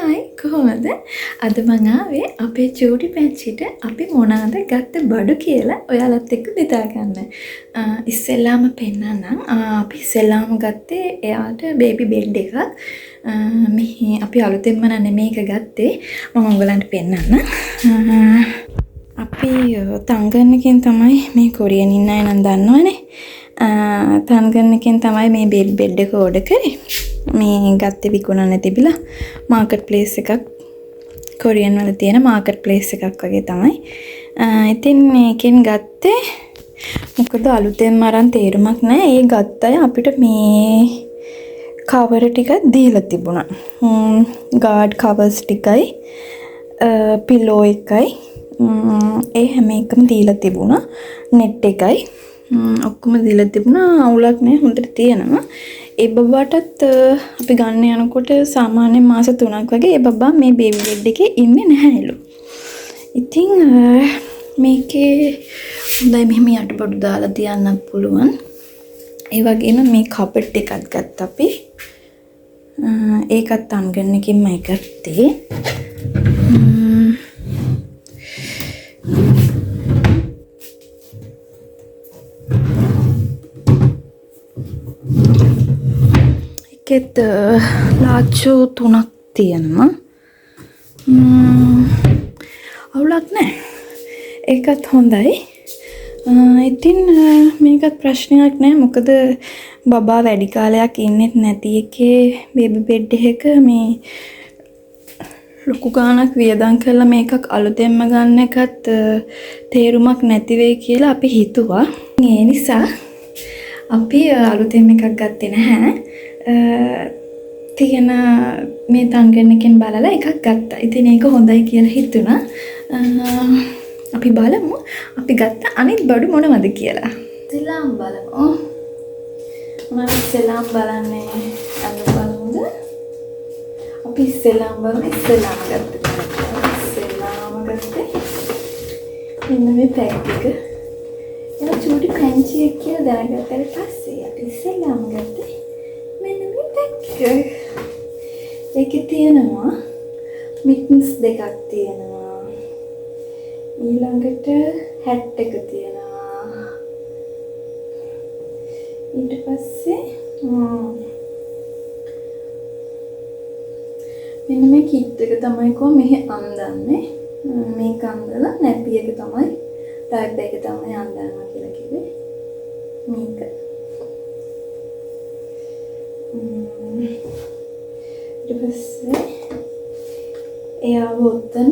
Hi කොහොමද? අද මං ආවේ අපේ චූටි පැංචිට අපි මොනවාද ගත්ත බඩු කියලා ඔයාලත් එක්ක බෙදා ගන්න. ඉස්සෙල්ලාම පෙන්නන්නම්. අපි ඉස්සෙල්ලාම ගත්තේ එයාට බේබි බෙඩ් එකක්. මෙහි අපි අලුතෙන්ම මේක ගත්තේ. මම ඔයගලන්ට පෙන්නන්නම්. අපි තංගන්නකින් තමයි මේ කොරියන් ඉන්න අය නම් දන්නවනේ. තංගන්නකින් තමයි මේ බෙඩ් එක ඕඩර් කරේ. මේ ගත්තේ විකුණන්න තිබිලා මාකට් ප්ලේස් එකක් කොරියන් වල තියෙන මාකට් ප්ලේස් එකක් වගේ තමයි. ඉතින් මේකෙන් ගත්තේ මොකද අලුතෙන්ම අරන් තේරුමක් නැහැ. ඒ ගත්ත අය අපිට මේ කවර ටික දීලා තිබුණා. ගාඩ් කවර්ස් ටිකයි පිලෝ එකයි ඒ හැම එකම දීලා තිබුණා. නෙට් එකයි ඔක්කොම දීලා තිබුණා. අවුලක් නැහැ, හොඳට තියෙනවා. ඒ බබාටත් අපි ගන්න යනකොට සාමාන්‍යයෙන් මාස 3ක් වගේ ඒ බබා මේ බේබි බෙඩ් එකේ ඉන්නේ නැහැලු. ඉතින් මේකේ හොඳයි මෙහෙම යටබඩු දාලා තියන්නත් පුළුවන්. ඒ වගේම මේ කපට් එකක් ගත්ත අපි. ඒකත් අන්ගන්නකින්මයි ගත්තේ. ඒකෙත් ලාච්චු 3ක් තියෙනවා. අවුලක් නැහැ. ඒකත් හොඳයි. ඉතින් මේකත් ප්‍රශ්නයක් නැහැ. මොකද බබා වැඩි කාලයක් ඉන්නෙත් නැති එකේ බේබි බෙඩ් එක මේ ලොකු ගාණක් වියදම් කරලා මේකක් අලුතෙන්ම ගන්න එකත් තේරුමක් නැති වෙයි කියලා අපි හිතුවා. ඒ නිසා අපි අලුතෙන් එකක් ගත්තේ නැහැ. තියෙන මේ තංගන්නකින් බලලා එකක් ගත්තා. ඉතින් ඒක හොඳයි කියලා හිතුණා. අපි බලමු අපි ගත්ත අනිත් බඩු මොනවද කියලා. ඉස්සෙල්ලාම බලමු. මම ඉස්සෙල්ලාම බලන්නේ අද බලමුද? අපි ඉස්සෙල්ලාම ගත්තේ මෙන්න මේ පැක් එක. ඒක චූටි පැංචියක් කියලා දැනගත්තට පස්සේ අපි ඉස්සෙල්ලාම ගත්තේ මෙන්න මේ පැක් එක. ඒකේ තියෙනවා මිට්ස් දෙකක් තියෙනවා. ඊළඟට හැට් එක තියෙනවා. ඊට පස්සේ මෙන්න මේ කිට් එක තමයි මෙහි අඳන්නේ. මේක අඳලා නැපි එක තමයි ටයිප් එක තමයි අඳන්නවා කියලා කිව්වේ. මේක ඊට පස්සේ එයාව උත්තන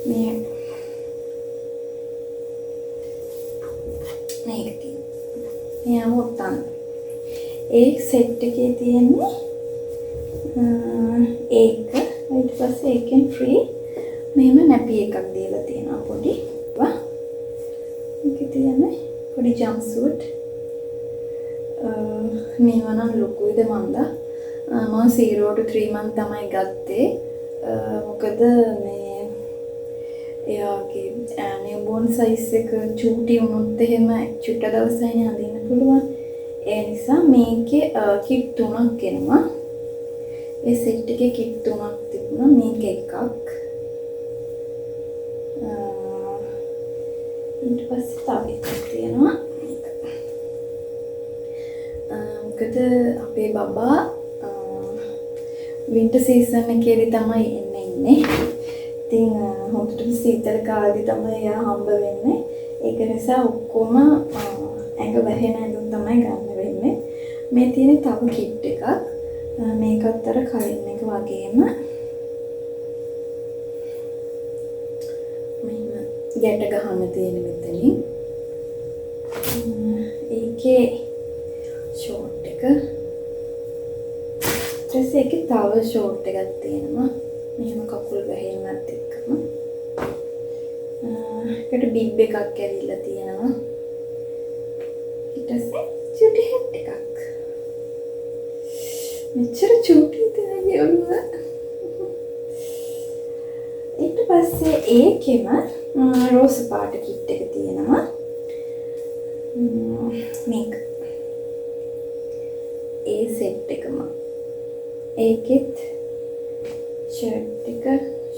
මේක එයාව උත්තන ඒ සෙට් එකේ තියෙන්නේ ඒක. ඊට පස්සේ ඒකෙන් ෆ්‍රී මෙහෙම නැපි එකක් දීලා තියෙනවා පොඩි. මේකේ තියෙන්නේ පොඩි ජම්ප් සූට්. මේවා නම් ලොකුයිද මන්දා. මම 0 to 3 month තමයි ගත්තේ. මොකද මේ එයාගේ නිව්බෝර්න් සයිස් එක චූටි වුණොත් එහෙම චුට්ට දවසයිනේ අඳින්න පුළුවන්. ඒ නිසා මේකේ කිට් 3ක් එනවා. ඒ සෙට් එකේ කිට් 3ක් තිබුණා. මේක එකක්. ඊට පස්සේ තව එකක් තියෙනවා. මොකද අපේ බබා වින්ටර් සීසන් එකේදී තමයි ඉන්නේ. ඉතින් හොඳටම සීතල කාලෙදි තමයි එයා හම්බ වෙන්නේ. ඒක නිසා ඔක්කොම ඇඟ වැහෙන ඇඳුම් තමයි ගන්න වෙන්නේ. මේ තියෙන තව කිට් එකක්. මේකත් අර කලින් එක වගේම මෙන්න ගැට ගහන්න තියෙන මෙතනින්. ඒකේ ෂෝට් එක. ඊට ඒකේ තව ෂෝට් එකක් තියෙනවා. මෙහෙම කකුල් වැහෙන්නත් එක්කම. ඒකට බිබ් එකක් ඇවිල්ලා තියෙනවා. ඊට පස්සේ චූටි හැට් එකක්. මෙච්චර චූටිද ඔළුව. ඊට පස්සේ ඒකෙම රෝස් පාට කිට් එක තියෙනවා. මේක ඒ සෙට් එකම. ඒකෙත් ෂර්ට් එක,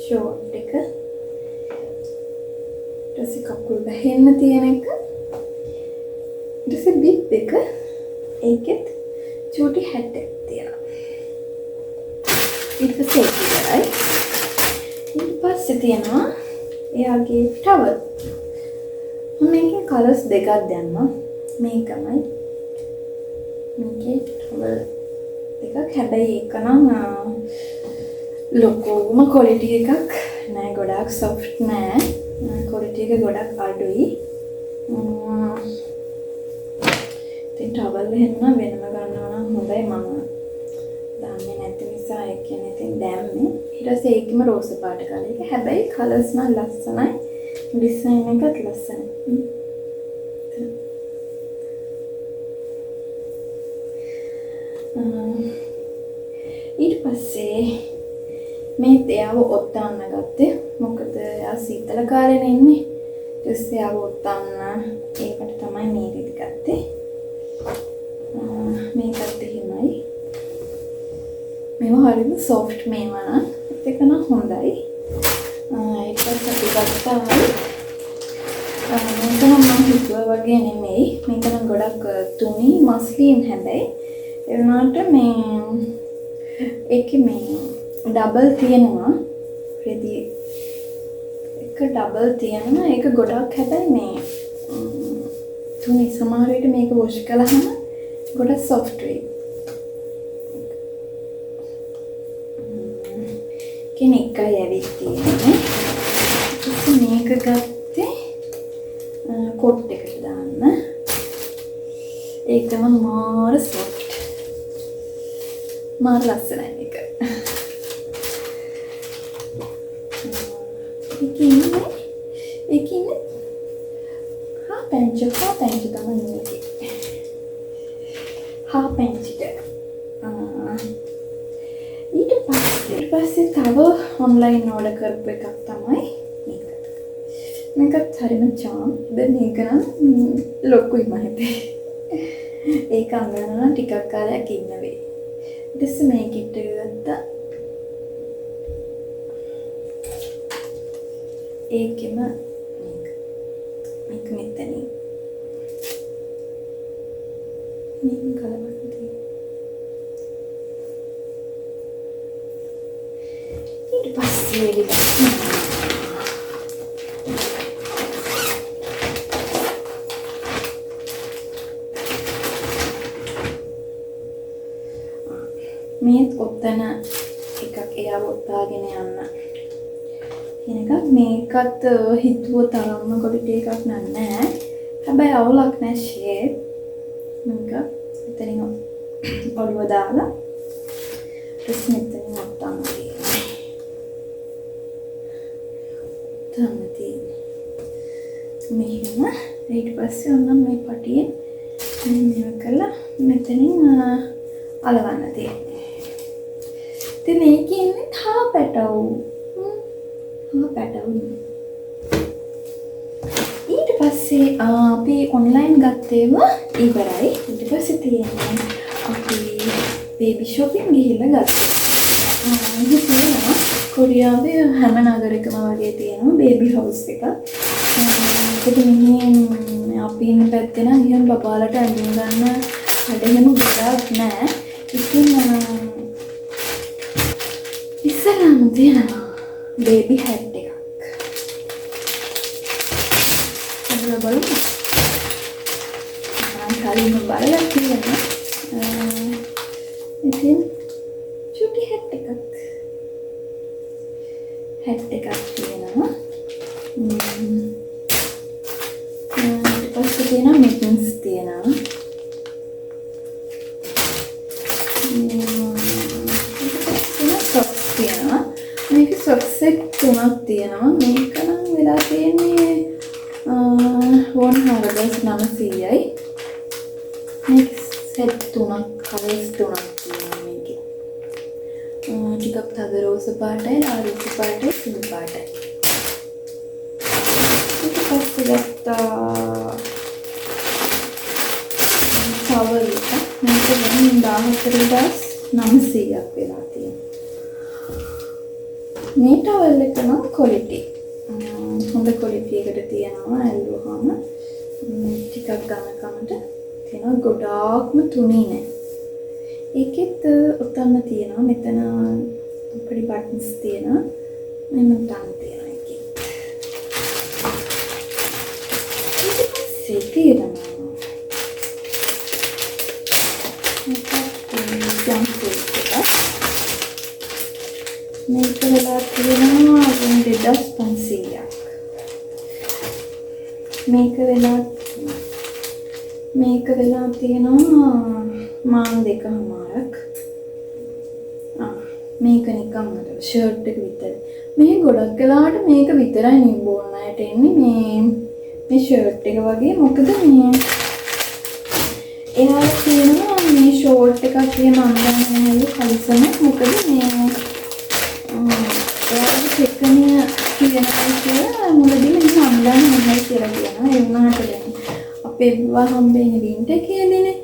ෂෝට් එක, ඊට පස්සේ කකුල් බැහෙන්න තියෙන එක, ඊට පස්සේ බිප් එක, ඒකෙත් චූටි හැට් එකක් තියෙනවා. ඊට පස්සේ ඒක ඉවරයි. ඊට පස්සේ තියෙනවා එයාගේ ටවල්. මම මේකේ කලර්ස් දෙකක් දැම්මා. මේකමයි. මේකේ ටවල් එකක්. හැබැයි ඒක නම් ලොකුම ක්වොලිටි එකක් නෑ. ගොඩාක් සොෆ්ට් නෑ. ක්වොලිටි එක ගොඩක් අඩුයි. ඉතින් ටවල් එහෙම වෙනම ගන්නවා නම් හොඳයි. මම දන්නේ නැති නිසා ඒ කියන්නේ ඉතින් දැම්මේ. ඊට පස්සේ ඒකෙම රෝස පාට කලර් එක. හැබැයි කලර්ස් නම් ලස්සනයි. ඩිසයින් එකත් ලස්සනයි. ඊට පස්සේ මේ එයාව ඔත්තන්න ගත්තේ. මොකද එයා සීතල කාලේනේ ඉන්නේ. ඊට පස්සේ එයාව ඔත්තන්න ඒකට තමයි මේ රිද ගත්තේ. මේකත් එහෙමයි. මේවා හරියට සොෆ්ට් මේවා නම් ඒක නම් හොඳයි. ඊට පස්සේ අපි ගත්තා මේක නම් මම හිතුවා වගේ නෙමෙයි. මේක නම් ගොඩක් තුනි මස්ලින් හැබැයි ඒ වුණාට මේ ඒකේ මේ ඩබල් තියෙනවා. රෙදි එක ඩබල් තියෙනවා. ඒක ගොඩක් හැබැයි මේ තුනි සමහර විට මේක වොෂ් කළාම ගොඩක් සොෆ්ට් වෙයි. කෙනෙක්යි ඇවිත් තියෙන්නේ. මේක ගත්තේ කොට් එකට දාන්න. ඒකම මාර සොෆ්ට්. මාර ලස්සනයි මේක. ඒකින්නේ හා පැන්ච් තමයි මේකේ. හා පැන්ච් එක. ඊට පස්සේ තව ඔන්ලයින් ඕඩර් කරපු එකක් තමයි මේක. මේකත් හරිම චාම්. දැන් මේක නම් ලොකුයි මම හිතේ. ඒක අඳිනවා ටිකක් කාලයක් ඉන්න වෙයි. ඊට පස්සේ මේ කිට් එක ගත්තා. ඒකෙම මේක මෙතනින් මේක කලවන්න තියෙනවා. ඊට පස්සේ මේත් ඔත්තන එකක් එයාව ඔත්තාගෙන යන්න. එනකම් මේකත් හිතුව තරම්ම ක්වොලිටි එකක් නෑ. හැබැයි අවුලක් නෑ ෂේප්. මේක මෙතනින් ඔළුව දාලා ඊට මෙතනින් ඔත්තන්න තියෙනවා. මෙහෙම ඊට පස්සේ ඔන්න මේ පටියෙන් මෙහෙම කරලා මෙතනින් අලවන්න තියෙනවා. ඉතින් මේකේ ඉන්නේ හා පැටව්. ඊට පස්සේ අපි ඔන්ලයින් ගත්තේම ඉවරයි. ඊට පස්සේ තියෙන්නේ අපි බේබි shopping ගිහිල්ලා ගත්තා. ඒක තියෙනවා කොරියාවේ හැම නගරයකම වගේ තියෙනවා බේබි හවුස් එකක්. ඒකද මෙහි අපි ඉන්න පැත්තේ නම් එහෙම බබාලට ඇඳුම් ගන්න හැදෙන්න ගොඩක් නෑ. ඉතින් ඉස්සරහම තියෙනවා බේබි හැට් එකක්. බලමු. කලින්ම බලලා තියෙනවා. ඉතින් චුටි හැට් එකක් තියෙනවා. ඊට පස්සේ තියෙනවා මිටන්ස් තියෙනවා. සොක්ස් තියෙනවා. මේක සොක්ස් එක තුනක් තියෙනවා. මේක නම් වෙලා තියෙන්නේ 1900යි. මේක සෙට් තුනක් කලර්ස් තුනක් තියෙනවා මේකේ. ටිකක් තද රෝස පාටයි, ලාල් රෝස පාටයි, සුදු පාටයි. ඊට පස්සේ ගත්තා towel එක. මේක 14,900ක් වෙලා තියෙනවා. මේ ටවල් එක නම් quality. හොඳ quality එකට තියෙනවා ඇල්ලුවාම. ටිකක් ගන්නකමට තියෙනවා ගොඩාක්ම තුනී නෑ. ඒකෙත් ඔතන තියෙනවා මෙතන පොඩි බටන්ස් තියෙනවා. මෙන්න තන තියෙනවා ඒකේ. ඊට තියෙනවා මේක වෙලා තියෙනවා 2500ක්. මේක වෙලා තියෙනවා මාන් 2මාරක්. මේක නිකන් අර ෂර්ට් එක විතරයි. මේ ගොඩක් වෙලාවට මේක විතරයි නිබ්බෝන් අයට එන්නේ මේ ෂර්ට් එක වගේ. මොකද මේ එයාලා කියනවා මේ ෂෝට් එකක් එහෙම අඳින්න නෑලු කලිසම. මොකද මේ එයාලා චෙක්කනිය කියනවා කියලා මුලදී මම අඳින්න නෑ කියලා කියනවා. ඒ වුණාට දැන් අපේ විවාහ හම්බෙන්නේ වින්ටර් කියලානේ.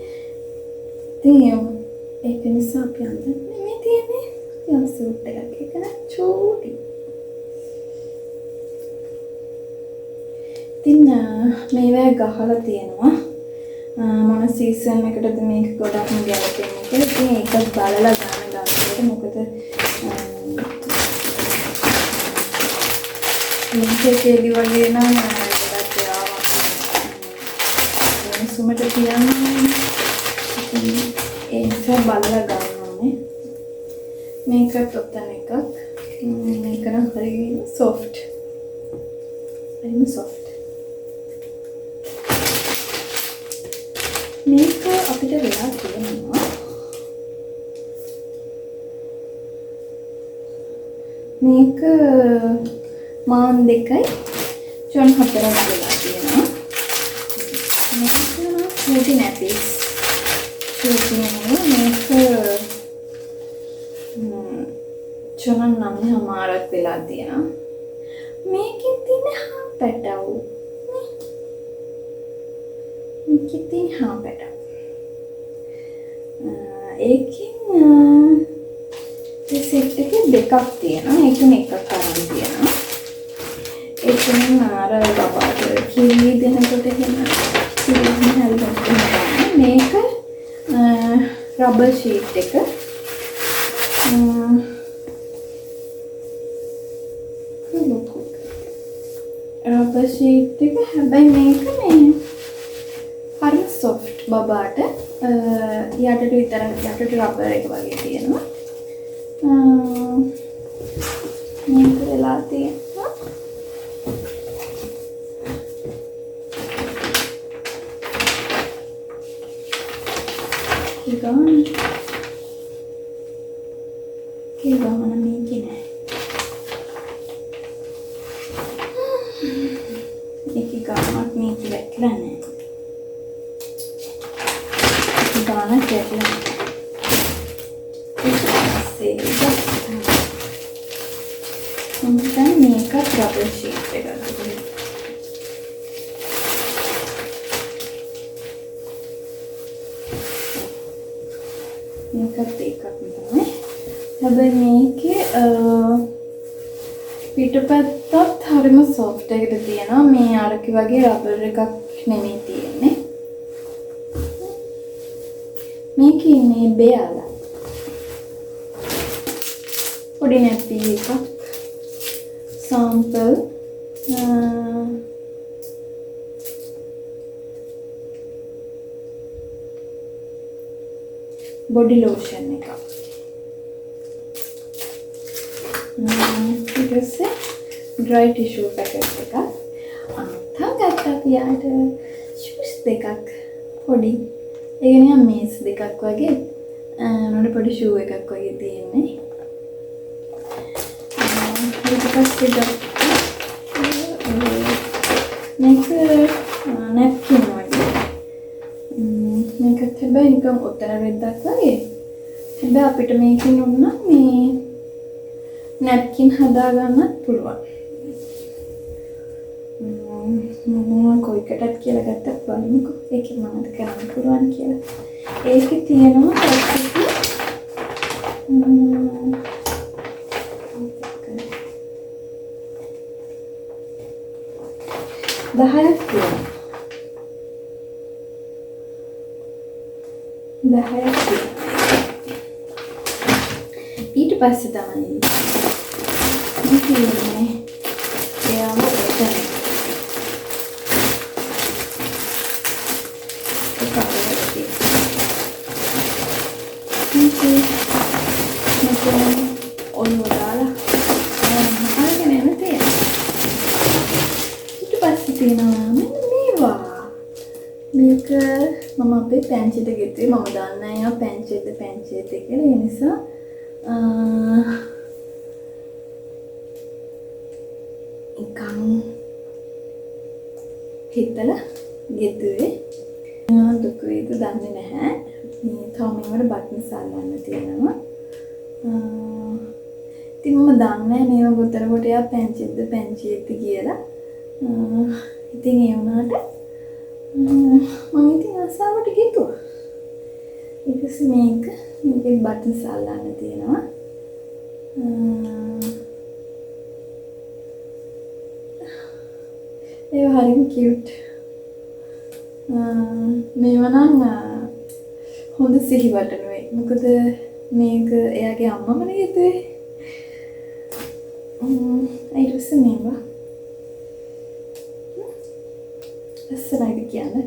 ඉතින් ඒක නිසා අපි අඳින්නේ මේ තියෙන්නේ යම් සූට් එකක්. ඒක නම් චූටි. ඉතින් මේවා ගහලා තියෙනවා. මොන සීසන් එකටද මේක ගොඩක්ම ගැලපෙන්නේ කියලා. ඉතින් ඒකත් බලලා ගන්න. මොකද මේකේදී වගේ නම් ගොඩක් යාවක් සුමට කියන්නේ. ඒ නිසා බලලා ගන්න ඕනේ. මේකත් ඔතන එකක්. මේක නම් හරි සොෆ්ට්. හරිම සොෆ්ට්. මේක අපිට වෙලා තියෙනවා. මේක මාන් 2යි ජොන් 4ක් වෙලා තියෙනවා. මේක ස්මූති නැපිස්. මේක ජොන් 9මාරක් වෙලා තියෙනවා. මේකෙන් තියෙන පැටවු. මේකෙන් පැටවු. ඒකෙන් මේ සෙට් එකේ දෙකක් තියෙනවා. ඒකෙන් එකක් අරන් තියෙනවා. ඒකෙන් අර බබාට කිරි දෙනකොට එහෙම කිරි හල්ගන්න. මේක රබර් ෂීට් එක. රබර් ෂීට් එක හැබැයි මේක හරි සොෆ්ට් බබාට. යටට විතරක් යටට රබර් එක වගේ තියෙනවා. මේක වෙලා තියෙනවා. ගාන මේක නෑ. මේක ගානක් මේක වැටලා නෑ. ගානක් වැටලා නෑ. දැන් මේකත් රබර් ෂීට් එකක්. මේකත් එකක් තමයි. හැබැයි මේකේ පිටපැත්තත් හරිම සොෆ්ට් එකට තියෙනවා. මේ අරකි වගේ රබර් එකක් නෙමෙයි තියෙන්නේ. මේකේ ඉන්නේ බෙයාලා. පොඩි නැප්පි එකක්. sample body lotion එකක්. ඊට පස්සේ dry tissue packet එකක්. තව ගත්තා පියාට shoes දෙකක් පොඩි. ඒ කියන්නේ මේස් දෙකක් වගේ නෝඩ පොඩි shoe එකක් වගේ තියෙන්නේ. ඊට පස්සේ මේක නැප්කින් වගේ. මේකත් හැබැයි නිකන් ඔතන වෙද්දක් වගේ. හැබැයි අපිට මේකෙන් උන්න මේ නැප්කින් හදා ගන්නත් පුළුවන්. මම කොයිකටත් කියලා ගත්තත් බලමුකෝ. ඒකෙන් මමත් කරන්න පුළුවන් කියලා. ඒකේ තියෙනවා පැත්තක 10ක් තියෙනවා. 10ක් තියෙනවා. ඊට පස්සේ තමයි මේ තියෙන්නේ එයාම එතන. ඔන්න දාලා අරගෙන යන්න තියෙනවා. ඊට පස්සේ තියෙනවා මේවා. මේක මම අපේ පැන්චෙට ගෙතුවේ. මම දන්නේ නැහැ පැන්චෙට කියලා. ඒ නිසා එකන් හිතලා ගෙතුවේ. දුක වේද දන්නේ නැහැ. මේ තව මේවට බටන්ස් අල්ලන්න තියෙනවා. ඉතින් මම දන්නේ මේව ගොතර කොට යා පැන්චෙද්ද කියලා. ඉතින් ඒ වුණාට මම ඉතින් ආසාවට ගෙතුවා. ඊපස්සේ මේකේ බටන්ස් අල්ලන්න තියෙනවා. ඒක හරිම කියුට්. මේවා නම් හොඳ සිහිවටනුයි. මොකද මේක එයාගේ අම්මම නේද? ඊට පස්සේ මේවා ලස්සනයි කියන්නේ.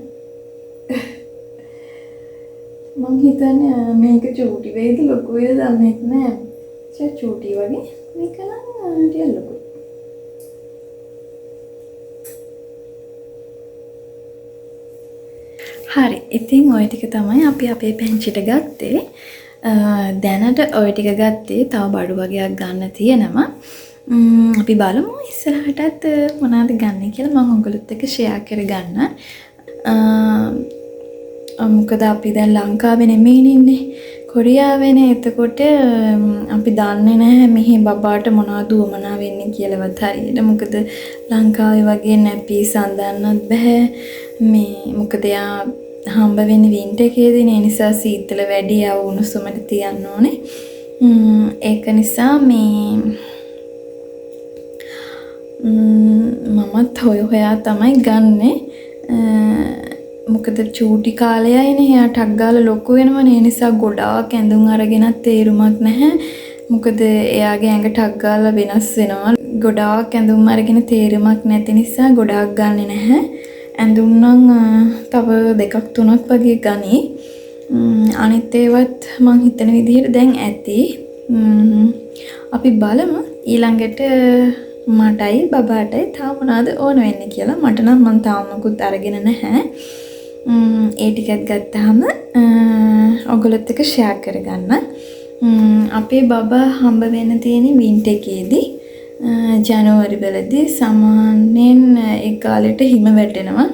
මං හිතන්නේ මේක චූටි වේද ලොකු වේද දන්නේ නැහැ. චූටි වගේ මේක නම් ටිකක් ලොකුයි. හරි. ඉතින් ওই ටික තමයි අපි අපේ පෙන්චිට ගත්තේ. දැනට ওই ටික ගත්තේ. තව බඩු වගේක් ගන්න තියෙනවා. අපි බලමු ඉස්සරහටත් මොනවද ගන්න කියලා මම ඔයගොල්ලොත් එක්ක ෂෙයා කරගන්න. මොකද අපි දැන් ලංකාවේ නෙමෙයි ඉන්නේ. කොරියාවේනේ. එතකොට අපි දන්නේ නැහැ මෙහි බබාට මොනවද උවමනා වෙන්නේ කියලාවත් හරියට. මොකද ලංකාවේ වගේ නැපි සඳන්නත් බෑ. මොකද යා හම්බ වෙන්නේ වින්ටර් එකේදී. ඒ නිසා සීතල වැඩි යව උණුසුමට තියන්න ඕනේ. ඒක නිසා මමත් හොයා තමයි ගන්නෙ. මොකද චූටි කාලයයිනේ. එයා ටක් ගාලා ලොකු වෙනවනේ. ඒ නිසා ගොඩාක් ඇඳුම් අරගෙනත් තේරුමක් නැහැ. මොකද එයාගේ ඇඟ ටක් ගාලා වෙනස් වෙනවා. ගොඩාක් ඇඳුම් අරගෙන තේරුමක් නැති නිසා ගොඩාක් ගන්නෙ නැහැ. ඇඳුම් නම් තව 2-3ක් වගේ ගනි. අනිත් ඒවත් මං හිතන විදිහට දැන් ඇති. අපි බලමු ඊළඟට මටයි බබාටයි තාම මොනවද ඕන වෙන්නේ කියලා. මට නම් මං තාම මොකුත් අරගෙන නැහැ. ඒ ටිකත් ගත්තාම ඔයගොල්ලොත් එක්ක ෂෙයා කරගන්න. අපේ බබා හම්බ වෙන්න තියෙන වින්ටර් එකේදී ජනවාරි වලදී සාමාන්‍යයෙන් ඒ කාලෙට හිම වැටෙනවා.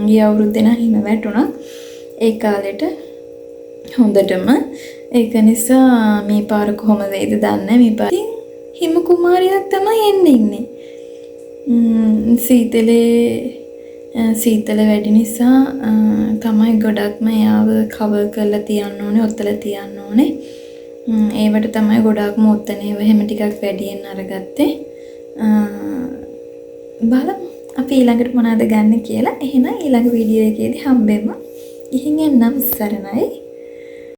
ගිය අවුරුද්දේ නම් හිම වැටුණා. ඒ කාලෙට හොඳටම. ඒක නිසා මේ පාර කොහොම වෙයිද දන්නේ නැහැ. මේ පාර හිම කුමාරියක් තමයි ඉන්නේ. සීතල වැඩි නිසා තමයි ගොඩක්ම යාව කවර් කරලා තියන්න ඕනේ, ඔතලා තියන්න ඕනේ. ඒවට තමයි ගොඩක්ම ඔතනේව හැම ටිකක් වැඩියෙන් අරගත්තේ. බලමු අපි ඊළඟට මොනවද ගන්න කියලා. එහෙනම් ඊළඟ වීඩියෝ එකේදී හම්බෙමු. ඉහින් එන්නම් සරණයි.